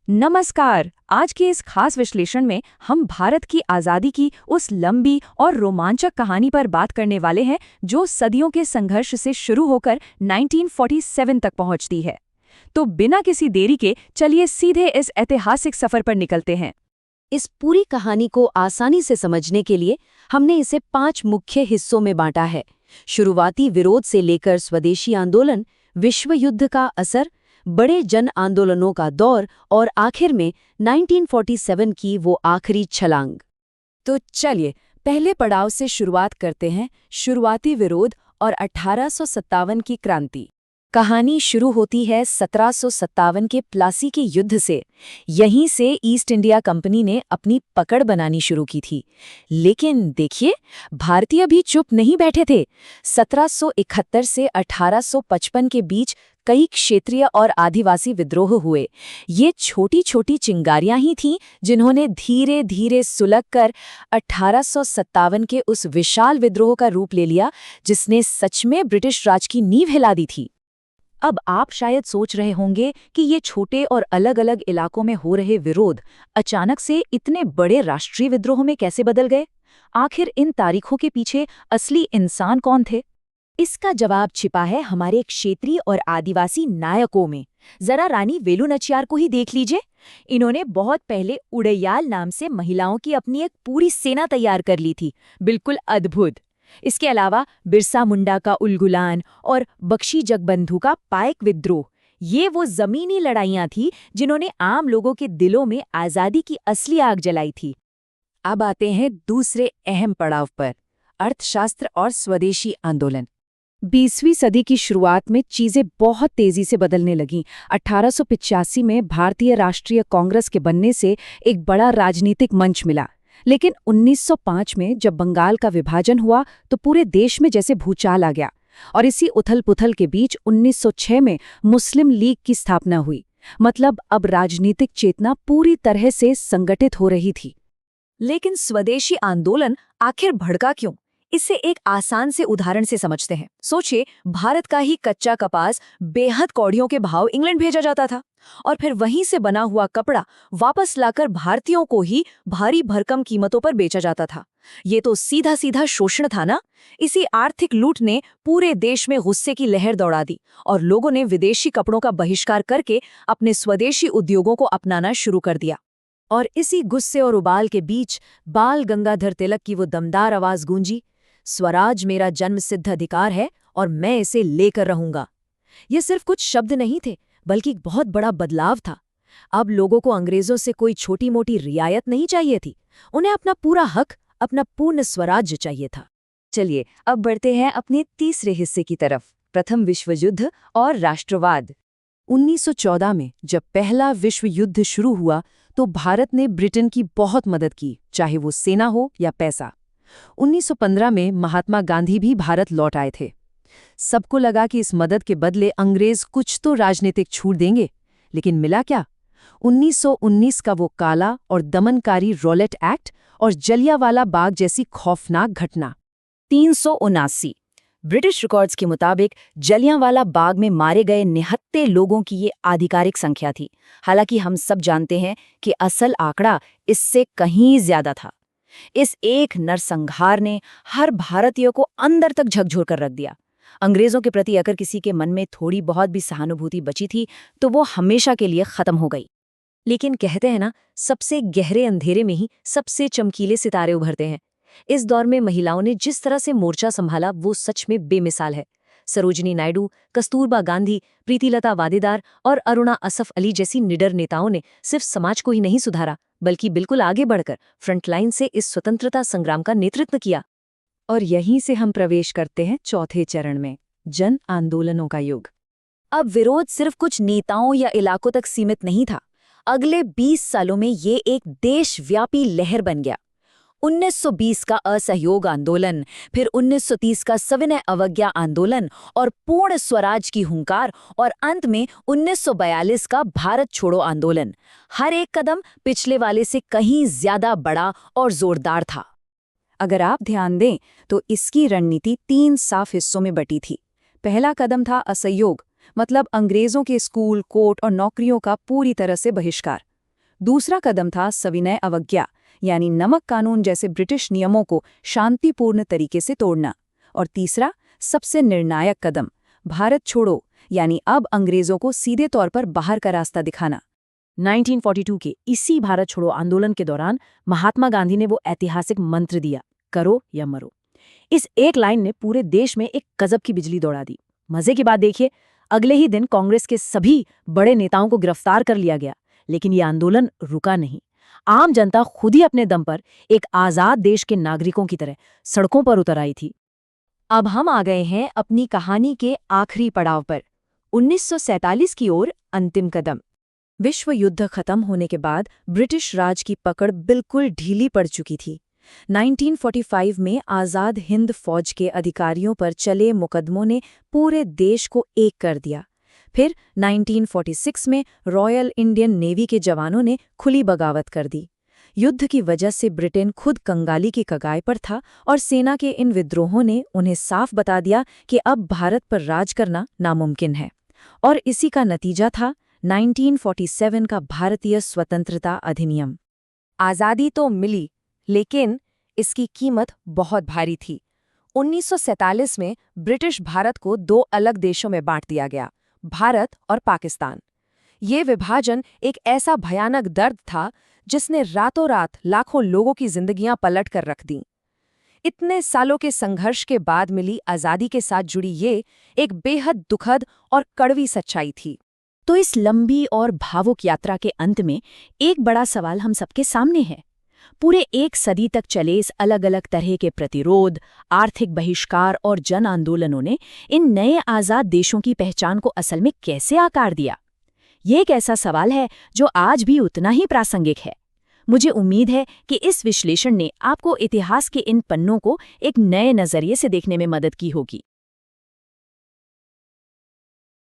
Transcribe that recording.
नमस्कार। आज के इस खास विश्लेषण में हम भारत की आज़ादी की उस लंबी और रोमांचक कहानी पर बात करने वाले हैं जो सदियों के संघर्ष से शुरू होकर 1947 तक पहुंचती है। तो बिना किसी देरी के चलिए सीधे इस ऐतिहासिक सफर पर निकलते हैं। इस पूरी कहानी को आसानी से समझने के लिए हमने इसे 5 मुख्य हिस्सों में बांटा है। शुरुआती विरोध से लेकर स्वदेशी आंदोलन, विश्व युद्ध का असर, बड़े जन आंदोलनों का दौर और आखिर में 1947 की वो आखिरी छलांग। तो चलिए पहले पड़ाव से शुरुआत करते हैं, शुरुआती विरोध और 1857 की क्रांति। कहानी शुरू होती है 1757 के प्लासी के युद्ध से। यहीं से ईस्ट इंडिया कंपनी ने अपनी पकड़ बनानी शुरू की थी। लेकिन देखिए, भारतीय भी चुप नहीं बैठे थे। 1771 से 1855 के बीच कई क्षेत्रीय और आदिवासी विद्रोह हुए। ये छोटी छोटी चिंगारियां ही थीं जिन्होंने धीरे धीरे सुलग कर 1857 के उस विशाल विद्रोह का रूप ले लिया जिसने सच में ब्रिटिश राज की नींव हिला दी थी। अब आप शायद सोच रहे होंगे कि ये छोटे और अलग-अलग इलाकों में हो रहे विरोध अचानक से इतने बड़े राष्ट्रीय विद्रोह में कैसे बदल गए? आखिर इन तारीखों के पीछे असली इंसान कौन थे? इसका जवाब छिपा है हमारे क्षेत्रीय और आदिवासी नायकों में। जरा रानी वेलु नाचियार को ही देख लीजिए। इन्होंने बहुत पहले उड़ैयाल नाम से महिलाओं की अपनी एक पूरी सेना तैयार कर ली थी। बिल्कुल अद्भुत। इसके अलावा बिरसा मुंडा का उलगुलान और बख्शी जगबंधु का पाइक विद्रोह, ये वो जमीनी लड़ाइयां थी जिन्होंने आम लोगों के दिलों में आज़ादी की असली आग जलाई थी। अब आते हैं दूसरे अहम पड़ाव पर, अर्थशास्त्र और स्वदेशी आंदोलन। 20वीं सदी की शुरुआत में चीजें बहुत तेजी से बदलने लगीं। 1885 में भारतीय राष्ट्रीय कांग्रेस के बनने से एक बड़ा राजनीतिक मंच मिला। लेकिन 1905 में जब बंगाल का विभाजन हुआ तो पूरे देश में जैसे भूचाल आ गया। और इसी उथल-पुथल के बीच 1906 में मुस्लिम लीग की स्थापना हुई। मतलब अब राजनीतिक चेतना पूरी तरह से संगठित हो रही थी। लेकिन स्वदेशी आंदोलन आखिर भड़का क्यों? इसे एक आसान से उदाहरण से समझते हैं। सोचिए, भारत का ही कच्चा कपास बेहद कौड़ियों के भाव इंग्लैंड भेजा जाता था और फिर वहीं से बना हुआ कपड़ा वापस लाकर भारतीयों को ही भारी भरकम कीमतों पर बेचा जाता था। ये तो सीधा सीधा शोषण था ना। इसी आर्थिक लूट ने पूरे देश में गुस्से की लहर दौड़ा दी और लोगों ने विदेशी कपड़ों का बहिष्कार करके अपने स्वदेशी उद्योगों को अपनाना शुरू कर दिया। और इसी गुस्से और उबाल के बीच बाल गंगाधर तिलक की वो दमदार आवाज गूंजी, स्वराज मेरा जन्मसिद्ध अधिकार है और मैं इसे लेकर रहूंगा। ये सिर्फ कुछ शब्द नहीं थे, बल्कि एक बहुत बड़ा बदलाव था। अब लोगों को अंग्रेजों से कोई छोटी मोटी रियायत नहीं चाहिए थी। उन्हें अपना पूरा हक, अपना पूर्ण स्वराज्य चाहिए था। चलिए अब बढ़ते हैं अपने तीसरे हिस्से की तरफ, प्रथम विश्व युद्ध और राष्ट्रवाद। 1914 में जब पहला विश्व युद्ध शुरू हुआ तो भारत ने ब्रिटेन की बहुत मदद की, चाहे वो सेना हो या पैसा। 1915 में महात्मा गांधी भी भारत लौट आए थे। सबको लगा कि इस मदद के बदले अंग्रेज कुछ तो राजनीतिक छूट देंगे, लेकिन मिला क्या? 1919 का वो काला और दमनकारी रॉलेट एक्ट और जलियांवाला बाग जैसी खौफनाक घटना। 379 ब्रिटिश रिकॉर्ड्स के मुताबिक जलियांवाला बाग में मारे गए निहत्थे लोगों की ये आधिकारिक संख्या थी। हालांकि हम सब जानते हैं कि असल आंकड़ा इससे कहीं ज्यादा था। इस एक नरसंहार ने हर भारतीय को अंदर तक झकझोर कर रख दिया। अंग्रेजों के प्रति अगर किसी के मन में थोड़ी बहुत भी सहानुभूति बची थी तो वो हमेशा के लिए खत्म हो गई। लेकिन कहते हैं ना, सबसे गहरे अंधेरे में ही सबसे चमकीले सितारे उभरते हैं। इस दौर में महिलाओं ने जिस तरह से मोर्चा संभाला वो सच में बेमिसाल है। सरोजिनी नायडू, कस्तूरबा गांधी, प्रीतिलता वादेदार और अरुणा असफ अली जैसी निडर नेताओं ने सिर्फ समाज को ही नहीं सुधारा, बल्कि बिल्कुल आगे बढ़कर फ्रंटलाइन से इस स्वतंत्रता संग्राम का नेतृत्व किया। और यहीं से हम प्रवेश करते हैं चौथे चरण में, जन आंदोलनों का युग। अब विरोध सिर्फ कुछ नेताओं या इलाकों तक सीमित नहीं था। अगले 20 सालों में ये एक देशव्यापी लहर बन गया। 1920 का असहयोग आंदोलन, फिर 1930 का सविनय अवज्ञा आंदोलन और पूर्ण स्वराज की हुंकार, और अंत में 1942 का भारत छोड़ो आंदोलन। हर एक कदम पिछले वाले से कहीं ज्यादा बड़ा और जोरदार था। अगर आप ध्यान दें तो इसकी रणनीति 3 साफ हिस्सों में बटी थी। पहला कदम था असहयोग, मतलब अंग्रेजों के स्कूल, कोर्ट और नौकरियों का पूरी तरह से बहिष्कार। दूसरा कदम था सविनय अवज्ञा, यानी नमक कानून जैसे ब्रिटिश नियमों को शांतिपूर्ण तरीके से तोड़ना। और तीसरा, सबसे निर्णायक कदम, भारत छोड़ो, यानी अब अंग्रेजों को सीधे तौर पर बाहर का रास्ता दिखाना। 1942 के इसी भारत छोड़ो आंदोलन के दौरान महात्मा गांधी ने वो ऐतिहासिक मंत्र दिया, करो या मरो। इस एक लाइन ने पूरे देश में एक गजब की बिजली दौड़ा दी। मजे की बात देखिए, अगले ही दिन कांग्रेस के सभी बड़े नेताओं को गिरफ्तार कर लिया गया, लेकिन ये आंदोलन रुका नहीं। आम जनता खुद ही अपने दम पर एक आजाद देश के नागरिकों की तरह सड़कों पर उतर आई थी। अब हम आ गए हैं अपनी कहानी के आखिरी पड़ाव पर, 1947 की ओर अंतिम कदम। विश्व युद्ध खत्म होने के बाद ब्रिटिश राज की पकड़ बिल्कुल ढीली पड़ चुकी थी। 1945 में आज़ाद हिंद फौज के अधिकारियों पर चले मुकदमों ने पूरे देश को एक कर दिया। फिर 1946 में रॉयल इंडियन नेवी के जवानों ने खुली बगावत कर दी। युद्ध की वजह से ब्रिटेन खुद कंगाली की कगार पर था और सेना के इन विद्रोहों ने उन्हें साफ बता दिया कि अब भारत पर राज करना नामुमकिन है। और इसी का नतीजा था 1947 का भारतीय स्वतंत्रता अधिनियम। आज़ादी तो मिली, लेकिन इसकी कीमत बहुत भारी थी। 1947 में ब्रिटिश भारत को दो अलग देशों में बांट दिया गया, भारत और पाकिस्तान। ये विभाजन एक ऐसा भयानक दर्द था जिसने रातों रात लाखों लोगों की जिंदगियां पलट कर रख दीं। इतने सालों के संघर्ष के बाद मिली आज़ादी के साथ जुड़ी ये एक बेहद दुखद और कड़वी सच्चाई थी। तो इस लंबी और भावुक यात्रा के अंत में एक बड़ा सवाल हम सबके सामने है। पूरे एक सदी तक चले इस अलग अलग तरह के प्रतिरोध, आर्थिक बहिष्कार और जन आंदोलनों ने इन नए आज़ाद देशों की पहचान को असल में कैसे आकार दिया? ये एक ऐसा सवाल है जो आज भी उतना ही प्रासंगिक है। मुझे उम्मीद है कि इस विश्लेषण ने आपको इतिहास के इन पन्नों को एक नए नज़रिए से देखने में मदद की होगी।